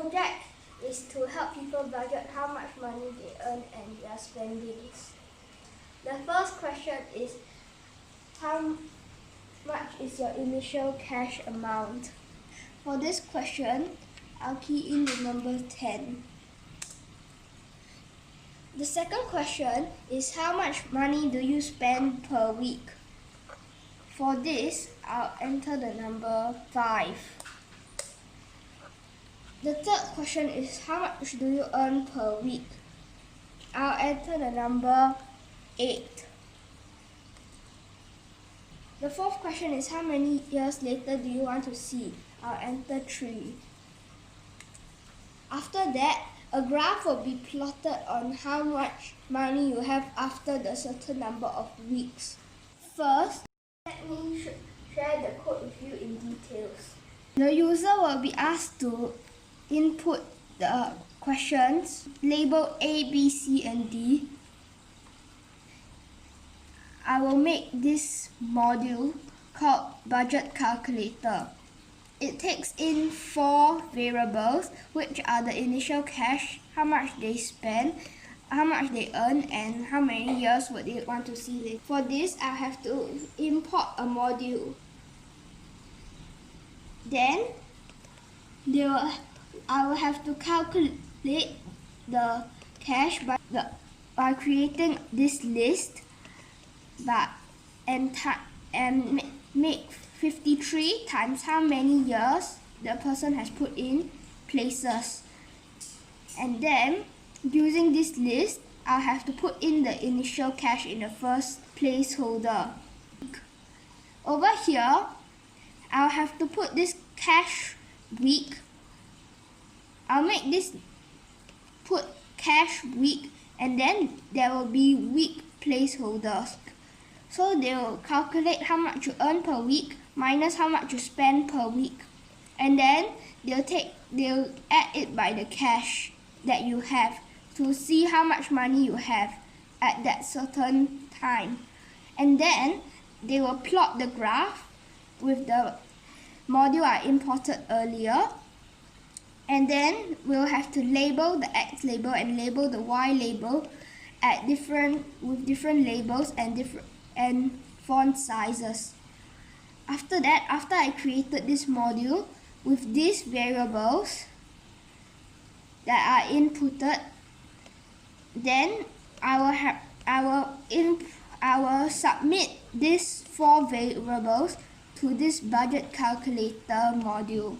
project is to help people budget how much money they earn and their spendings. The first question is, how much is your initial cash amount? For this question, I'll key in the number 10. The second question is, how much money do you spend per week? For this, I'll enter the number 5. The third question is, how much do you earn per week? I'll enter the number 8. The fourth question is, how many years later do you want to see? I'll enter 3. After that, a graph will be plotted on how much money you have after the certain number of weeks. First, let me share the code with you in details. The user will be asked to input the questions labeled A, B, C, and D. I will make this module called Budget Calculator. It takes in 4 variables, which are the initial cash, how much they spend, how much they earn, and how many years would they want to see later. For this, I have to import a module. Then, I will have to calculate the cash by creating this list and make 53 times how many years the person has put in places. And then, using this list, I'll have to put in the initial cash in the first placeholder. Over here, I'll have to put this cash week. I'll make this put cash week, and then there will be week placeholders. So they will calculate how much you earn per week minus how much you spend per week. And then they'll add it by the cash that you have to see how much money you have at that certain time. And then they will plot the graph with the module I imported earlier. And then we'll have to label the X label and label the Y label with different labels and font sizes. After that, after I created this module with these variables that are inputted, then I will submit these 4 variables to this budget calculator module.